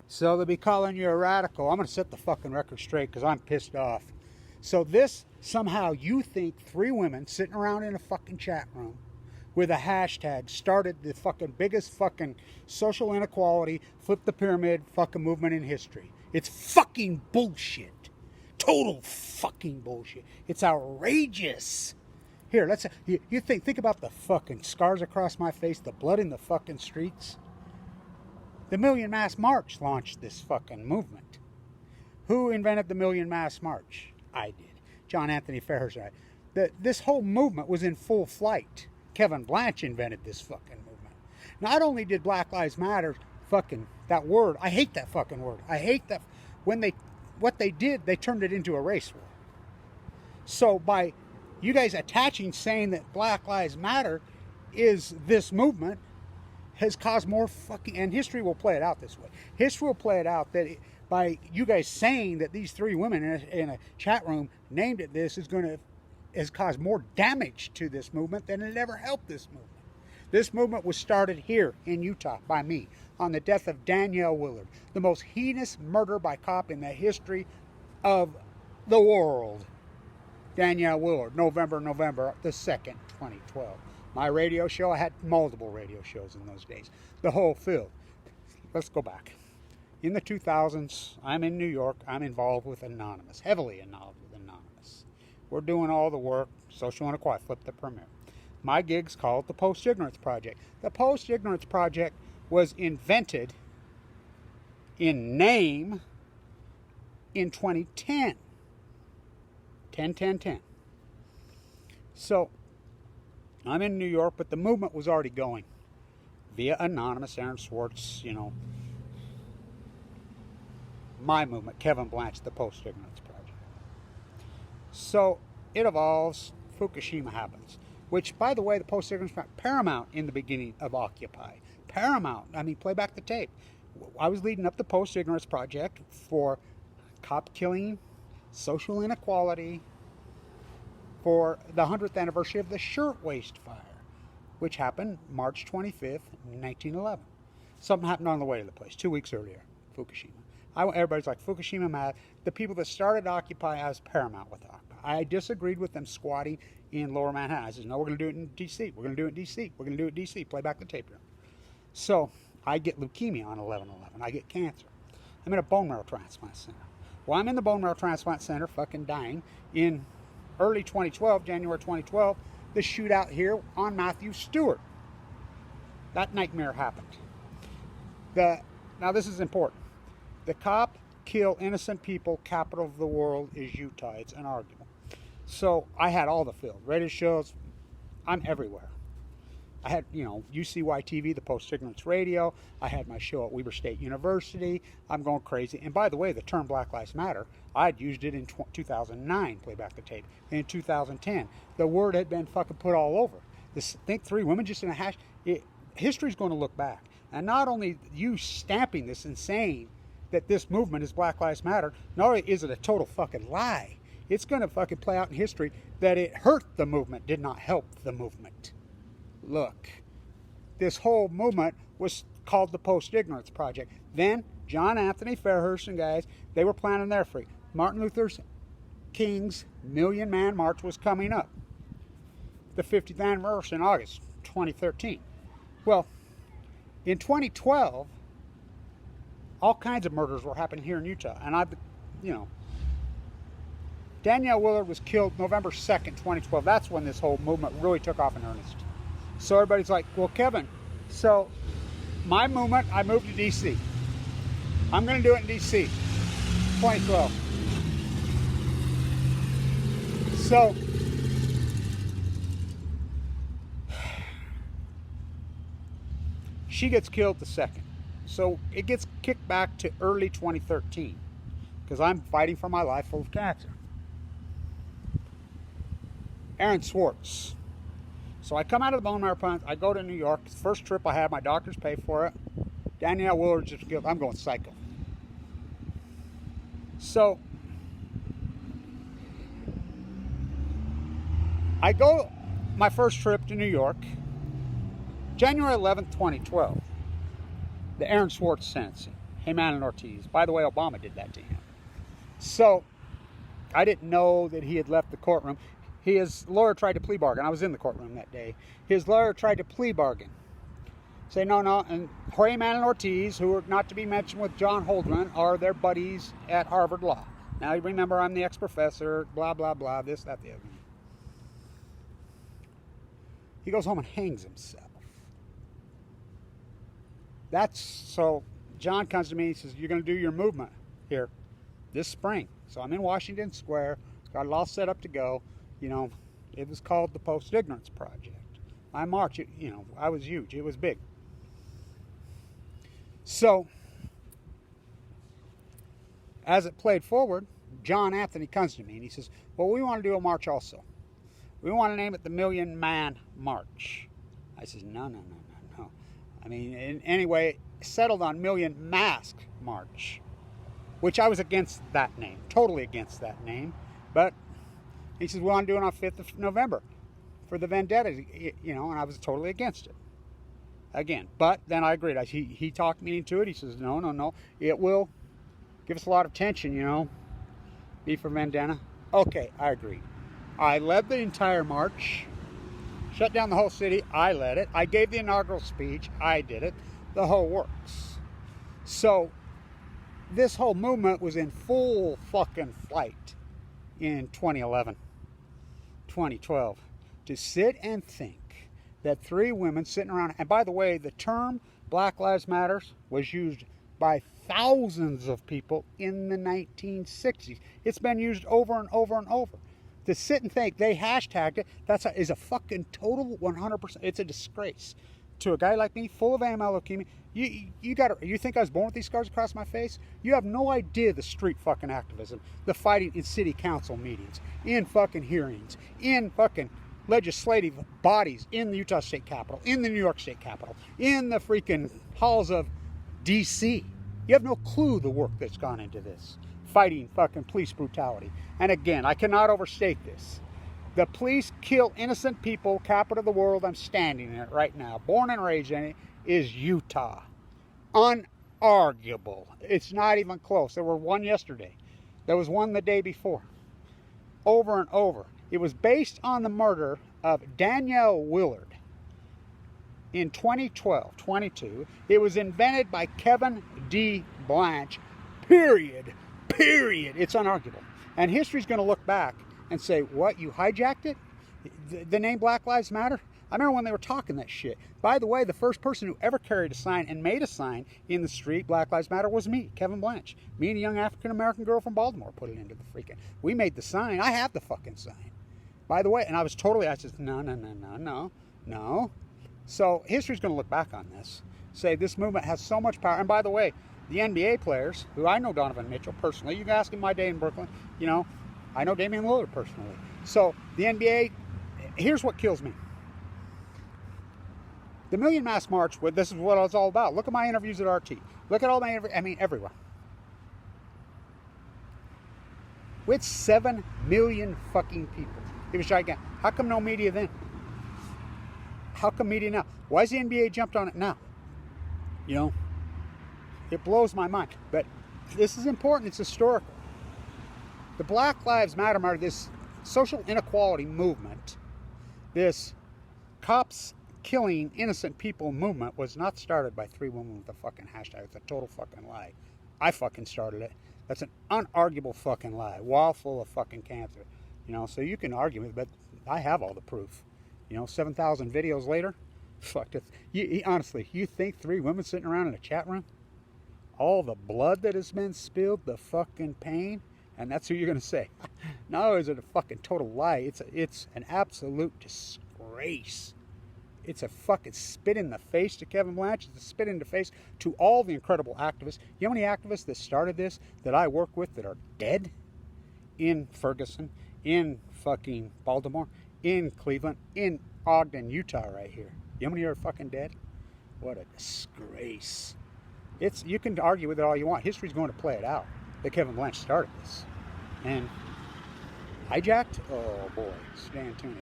So they'll be calling you a radical. I'm going to set the fucking record straight because I'm pissed off. So this, somehow you think 3 women sitting around in a fucking chat room with a hashtag started the fucking biggest fucking social inequality, flip the pyramid fucking movement in history. It's fucking bullshit. Total fucking bullshit. It's outrageous. Here, let's, you think about the fucking scars across my face, the blood in the fucking streets. The Million Mass March launched this fucking movement. Who invented the Million Mass March? I did. John Anthony Fairhurst. This whole movement was in full flight. Kevin Blanch invented this fucking movement. Not only did Black Lives Matter fucking, that word, I hate that fucking word. I hate that. What they did, they turned it into a race war. So by you guys attaching, saying that Black Lives Matter is this movement, has caused more fucking, and history will play it out this way. History will play it out that by you guys saying that these 3 women in a chat room named it this has caused more damage to this movement than it ever helped this movement. This movement was started here in Utah by me on the death of Danielle Willard, the most heinous murder by cop in the history of the world. Danielle Willard, November the 2nd, 2012. My radio show, I had multiple radio shows in those days. The whole field. Let's go back. In the 2000s, I'm in New York. I'm involved with Anonymous, heavily involved with Anonymous. We're doing all the work, social inequality, flip the pyramid. My gig's called the Post-Ignorance Project. The Post-Ignorance Project was invented in name in 2010. 10. So, I'm in New York, but the movement was already going via Anonymous, Aaron Swartz, you know, my movement, Kevin Blanch, the Post-Ignorance Project. So, it evolves, Fukushima happens, which, by the way, the Post-Ignorance Project, paramount in the beginning of Occupy. Paramount, I mean, play back the tape. I was leading up the Post-Ignorance Project for cop killing, social inequality, for the 100th anniversary of the Shirtwaist Fire, which happened March 25th, 1911. Something happened on the way to the place, 2 weeks earlier, Fukushima. Everybody's like, Fukushima mad. The people that started Occupy, I was paramount with Occupy. I disagreed with them squatting in Lower Manhattan. I said, no, we're going to do it in D.C. We're going to do it in D.C. We're going to do it in D.C. Play back the tape here. So I get leukemia on 11/11. I get cancer. I'm in a bone marrow transplant center. Well, I'm in the bone marrow transplant center, fucking dying, in early 2012, January 2012, the shootout here on Matthew Stewart. That nightmare happened. Now this is important. The cop kill innocent people, capital of the world is Utah. It's unarguable. So I had all the field. Radio shows, I'm everywhere. I had, you know, UCY TV, the Post-Ignorance Radio. I had my show at Weber State University. I'm going crazy. And by the way, the term Black Lives Matter, I'd used it in 2009, play back the tape. And in 2010, the word had been fucking put all over. Think 3 women just in a hash. History's going to look back. And not only you stamping this and saying that this movement is Black Lives Matter, not only is it a total fucking lie, it's going to fucking play out in history that it hurt the movement, did not help the movement. Look, this whole movement was called the Post-Ignorance Project. Then, John Anthony Fairhurst and guys, they were planning their free. Martin Luther King's Million Man March was coming up. The 50th anniversary in August 2013. Well, in 2012, all kinds of murders were happening here in Utah. And Danielle Willard was killed November 2nd, 2012. That's when this whole movement really took off in earnest. So everybody's like, well, Kevin, so my movement, I moved to D.C. I'm going to do it in D.C. 2012. So she gets killed the 2nd. So it gets kicked back to early 2013 because I'm fighting for my life full of cancer. Aaron Swartz. So I come out of the bone marrow plant. I go to New York. First trip I had, my doctors pay for it. Danielle Willard just killed. I'm going psycho. So I go my first trip to New York, January 11th, 2012. The Aaron Swartz sentencing. Heyman and Ortiz. By the way, Obama did that to him. So, I didn't know that he had left the courtroom. His lawyer tried to plea bargain. I was in the courtroom that day. His lawyer tried to plea bargain. Say, no, no. And Heyman and Ortiz, who are not to be mentioned with John Holdren, are their buddies at Harvard Law. Now, you remember, I'm the ex-professor, blah, blah, blah, this, that, the other. He goes home and hangs himself. So John comes to me and says, you're going to do your movement here this spring. So I'm in Washington Square, got it all set up to go. You know, it was called the Post-Ignorance Project. I marched, you know, I was huge. It was big. So, as it played forward, John Anthony comes to me and he says, well, we want to do a march also. We want to name it the Million Man March. I says, no, no, no, no, no. I mean, anyway, settled on Million Mask March, which I was against that name, totally against that name. But he says, we want to do it on 5th of November for the vendetta, you know, and I was totally against it. Again, but then I agreed. He talked me into it. He says, no, no, no. It will give us a lot of tension, you know, be for vendetta. Okay, I agreed. I led the entire march, shut down the whole city. I led it. I gave the inaugural speech. I did it. The whole works. So this whole movement was in full fucking flight in 2011, 2012. To sit and think that 3 women sitting around, and by the way, the term Black Lives Matter was used by thousands of people in the 1960s. It's been used over and over and over. To sit and think they hashtagged it, is a fucking total 100%. It's a disgrace to a guy like me, full of AML leukemia. You think I was born with these scars across my face? You have no idea the street fucking activism, the fighting in city council meetings, in fucking hearings, in fucking legislative bodies, in the Utah State Capitol, in the New York State Capitol, in the freaking halls of DC. You have no clue the work that's gone into this. Fighting fucking police brutality. And again, I cannot overstate this. The police kill innocent people, capital of the world. I'm standing in it right now. Born and raised in it is Utah. Unarguable. It's not even close. There were one yesterday. There was one the day before. Over and over. It was based on the murder of Danielle Willard in 2012, 22. It was invented by Kevin D. Blanch. Period. It's unarguable. And history's going to look back and say, what, you hijacked it? The name Black Lives Matter? I remember when they were talking that shit. By the way, the first person who ever carried a sign and made a sign in the street, Black Lives Matter, was me, Kevin Blanch. Me and a young African-American girl from Baltimore put it into the freaking... We made the sign. I have the fucking sign. By the way, and I said, no. So history's going to look back on this. Say this movement has so much power. And by the way, the NBA players, who I know Donovan Mitchell personally, you can ask him my day in Brooklyn, you know, I know Damian Lillard personally. So the NBA, here's what kills me. The Million Mask March, this is what it's all about. Look at my interviews at RT. Look at all my, everywhere. With 7 million fucking people. It was gigantic. How come no media then? How come media now? Why has the NBA jumped on it now? You know, it blows my mind. But this is important. It's historical. The Black Lives Matter, this social inequality movement, this cops killing innocent people movement was not started by 3 women with a fucking hashtag. It's a total fucking lie. I fucking started it. That's an unarguable fucking lie. Wall full of fucking cancer. You know, so you can argue with it, but I have all the proof. You know, 7,000 videos later, fuck it. Honestly, you think 3 women sitting around in a chat room? All the blood that has been spilled, the fucking pain, and that's who you're going to say. No, is it a fucking total lie? It's an absolute disgrace. It's a fucking spit in the face to Kevin Blanch. It's a spit in the face to all the incredible activists. You know how many activists that started this that I work with that are dead? In Ferguson, in fucking Baltimore, in Cleveland, in Ogden, Utah right here. You know how many are fucking dead? What a disgrace. You can argue with it all you want. History's going to play it out that Kevin Blanch started this. And hijacked? Oh boy, stand tuned.